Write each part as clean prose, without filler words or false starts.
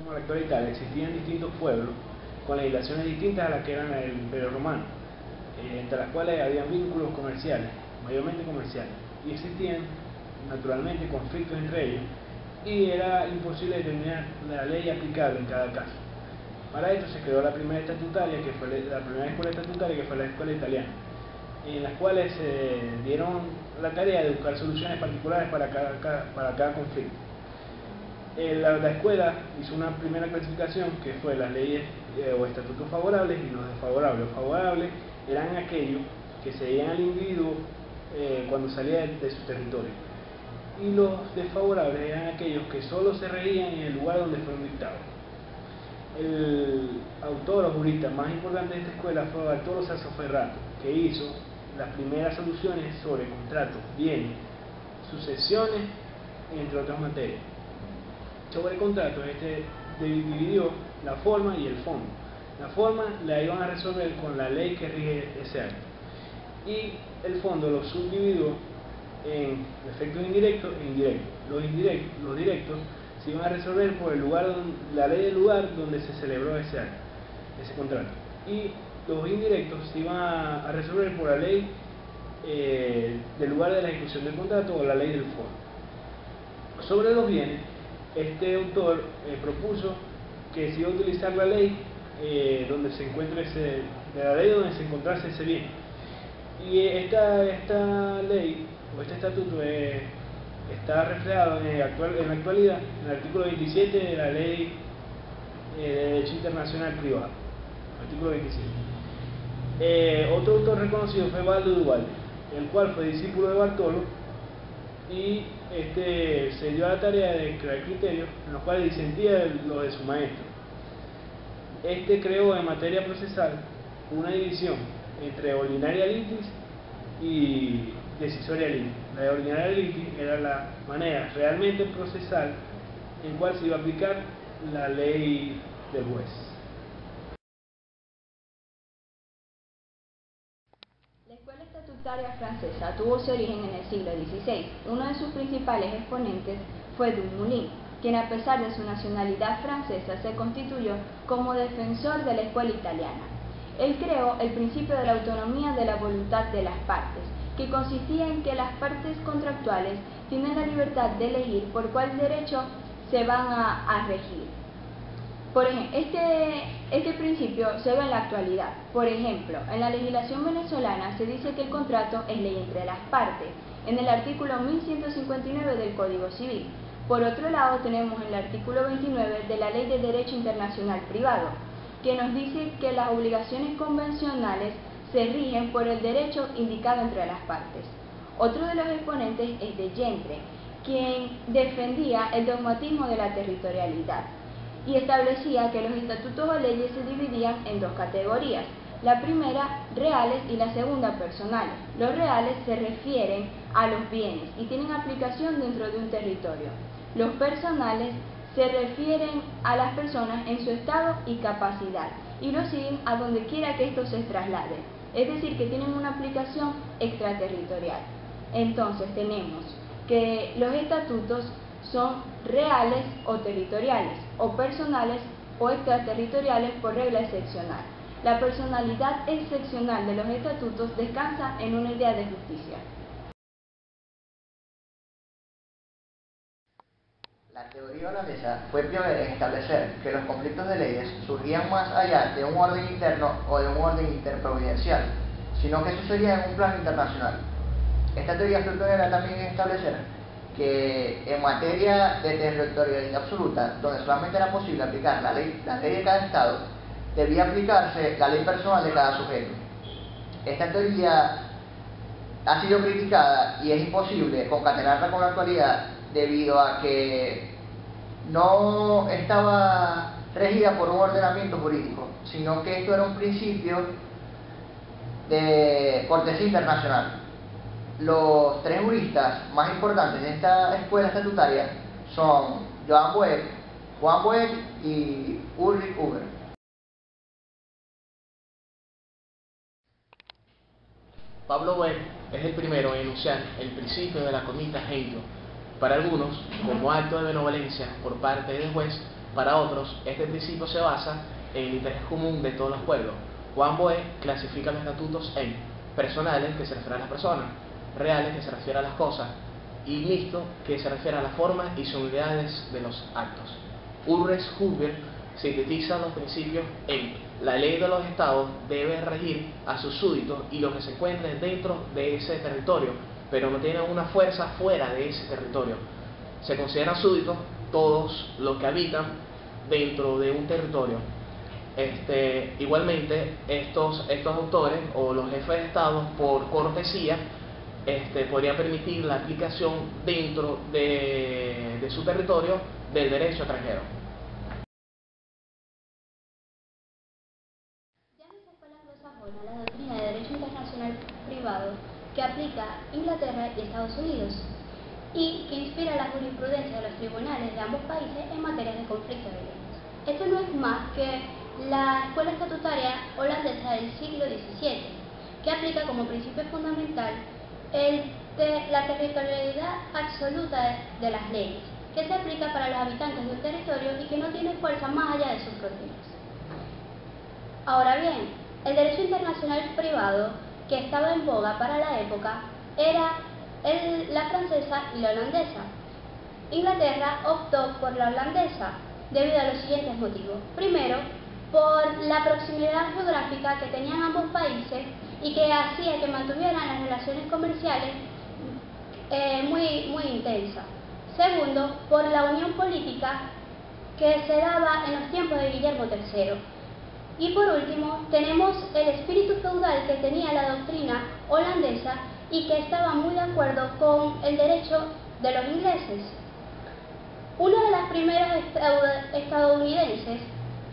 como la actual Italia, existían distintos pueblos con legislaciones distintas a las que eran el Imperio Romano, entre las cuales había vínculos comerciales, mayormente comerciales, y existían naturalmente conflictos entre ellos, y era imposible determinar la ley aplicable en cada caso. Para esto se creó la primera estatutaria, que fue la primera escuela estatutaria, que fue la escuela italiana, en las cuales se dieron la tarea de buscar soluciones particulares para cada conflicto. La escuela hizo una primera clasificación que fue las leyes o estatutos favorables y los desfavorables. Los favorables eran aquellos que cedían al individuo cuando salía de su territorio, y los desfavorables eran aquellos que solo se regían en el lugar donde fueron dictados. El autor o jurista más importante de esta escuela fue Bartolo Sassoferrato, que hizo las primeras soluciones sobre contratos, bienes, sucesiones, entre otras materias. Sobre el contrato, dividió la forma y el fondo. La forma la iban a resolver con la ley que rige ese acto, y el fondo lo subdividió en efectos indirectos e indirectos. Los directos se iban a resolver por la ley del lugar donde se celebró ese contrato, y los indirectos se iban a resolver por la ley del lugar de la ejecución del contrato o la ley del foro. Sobre los bienes, este autor propuso que se iba a utilizar la ley donde se encuentre donde se encontrase ese bien, y esta ley o este estatuto está reflejado en la actualidad en el artículo 27 de la Ley de Derecho Internacional Privado, artículo 27. Otro autor reconocido fue Baldo Duvalde, el cual fue discípulo de Bartolo, y se dio a la tarea de crear criterios en los cuales disentía lo de su maestro. Creó en materia procesal una división entre ordinaria litis y decisoria litis. La de ordinaria litis era la manera realmente procesal en cual se iba a aplicar la ley del juez. La escuela estatutaria francesa tuvo su origen en el siglo XVI. Uno de sus principales exponentes fue Dumoulin, quien a pesar de su nacionalidad francesa se constituyó como defensor de la escuela italiana. Él creó el principio de la autonomía de la voluntad de las partes, que consistía en que las partes contractuales tienen la libertad de elegir por cuál derecho se van a regir. Por ejemplo, este principio se ve en la actualidad. Por ejemplo, en la legislación venezolana se dice que el contrato es ley entre las partes, en el artículo 1159 del Código Civil. Por otro lado, tenemos el artículo 29 de la Ley de Derecho Internacional Privado, que nos dice que las obligaciones convencionales se rigen por el derecho indicado entre las partes. Otro de los exponentes es de Gendre, quien defendía el dogmatismo de la territorialidad y establecía que los estatutos o leyes se dividían en dos categorías: la primera, reales, y la segunda, personales. Los reales se refieren a los bienes y tienen aplicación dentro de un territorio. Los personales se refieren a las personas en su estado y capacidad, y lo siguen a donde quiera que estos se trasladen, es decir, que tienen una aplicación extraterritorial. Entonces tenemos que los estatutos son reales o territoriales, o personales o extraterritoriales por regla excepcional. La personalidad excepcional de los estatutos descansa en una idea de justicia. La teoría holandesa fue pionera en establecer que los conflictos de leyes surgían más allá de un orden interno o de un orden interprovidencial, sino que sucedía en un plano internacional. Esta teoría fue pionera también en establecer que en materia de territorialidad absoluta, donde solamente era posible aplicar la ley de cada estado, debía aplicarse la ley personal de cada sujeto. Esta teoría ha sido criticada y es imposible concatenarla con la actualidad debido a que no estaba regida por un ordenamiento jurídico, sino que esto era un principio de cortesía internacional. Los tres juristas más importantes de esta escuela estatutaria son Johann Boeck, Juan Boeck y Ulrich Huber. Pablo Boeck es el primero en enunciar el principio de la comitatio. Para algunos, como acto de benevolencia por parte del juez, Para otros, este principio se basa en el interés común de todos los pueblos. Juan Boé clasifica los estatutos en personales, que se refiere a las personas, reales, que se refiere a las cosas, y mixto, que se refiere a las formas y sonoridades de los actos. Ulrich Huber sintetiza los principios en: la ley de los estados debe regir a sus súbditos y lo que se encuentre dentro de ese territorio, pero no tiene una fuerza fuera de ese territorio. Se consideran súbditos todos los que habitan dentro de un territorio. Igualmente, estos autores o los jefes de estado, por cortesía, podrían permitir la aplicación dentro de su territorio del derecho extranjero. Ya en esta escuela anglosajona, la doctrina de derecho internacional privado que aplica Inglaterra y Estados Unidos y que inspira la jurisprudencia de los tribunales de ambos países en materia de conflictos de leyes. Esto no es más que la escuela estatutaria holandesa del siglo XVII, que aplica como principio fundamental la territorialidad absoluta de las leyes, que se aplica para los habitantes de un territorio y que no tiene fuerza más allá de sus fronteras. Ahora bien, el derecho internacional privado que estaba en boga para la época era la francesa y la holandesa. Inglaterra optó por la holandesa debido a los siguientes motivos. Primero, por la proximidad geográfica que tenían ambos países y que hacía que mantuvieran las relaciones comerciales muy intensas. Segundo, por la unión política que se daba en los tiempos de Guillermo III. Y por último, tenemos el espíritu feudal que tenía la doctrina holandesa y que estaba muy de acuerdo con el derecho de los ingleses. Una de las primeras estadounidenses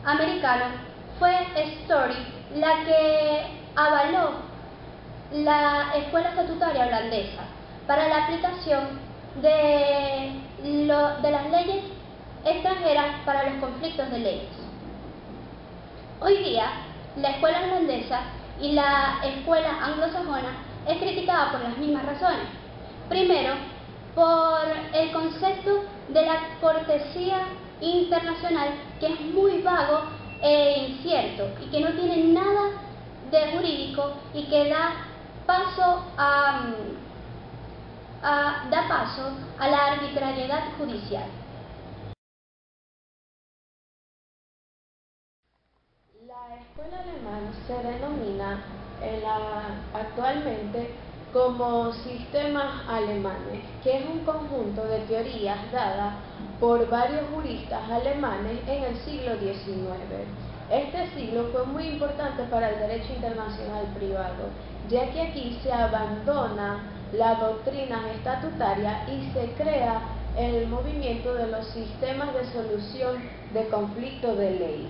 americanas fue Story, la que avaló la escuela estatutaria holandesa para la aplicación de las leyes extranjeras para los conflictos de leyes. Hoy día, la escuela holandesa y la escuela anglosajona es criticada por las mismas razones. Primero, por el concepto de la cortesía internacional, que es muy vago e incierto y que no tiene nada de jurídico y que da paso a la arbitrariedad judicial. La escuela alemana se denomina actualmente como sistemas alemanes, que es un conjunto de teorías dadas por varios juristas alemanes en el siglo XIX. Este siglo fue muy importante para el derecho internacional privado, ya que aquí se abandona la doctrina estatutaria y se crea el movimiento de los sistemas de solución de conflictos de ley.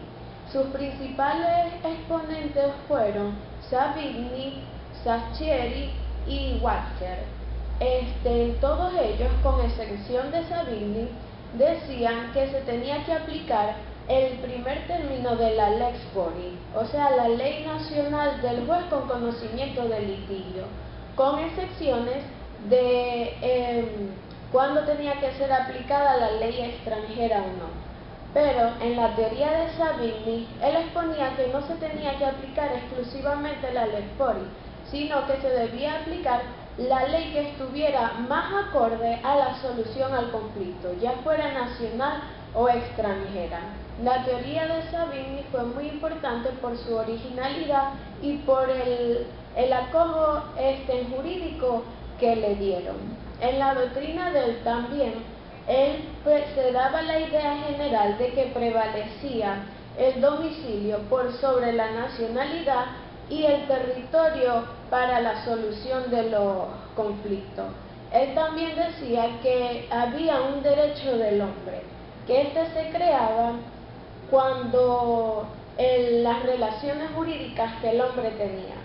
Sus principales exponentes fueron Savigny, Saccheri y Walker. Todos ellos, con excepción de Savigny, decían que se tenía que aplicar el primer término de la Lex Fori, o sea, la ley nacional del juez con conocimiento del litigio, con excepciones de cuándo tenía que ser aplicada la ley extranjera o no. Pero en la teoría de Savigny, él exponía que no se tenía que aplicar exclusivamente la Lex Fori, sino que se debía aplicar la ley que estuviera más acorde a la solución al conflicto, ya fuera nacional o extranjera. La teoría de Savigny fue muy importante por su originalidad y por el acojo jurídico que le dieron. En la doctrina de él también, se daba la idea general de que prevalecía el domicilio por sobre la nacionalidad y el territorio para la solución de los conflictos. Él también decía que había un derecho del hombre, que se creaba cuando las relaciones jurídicas que el hombre tenía.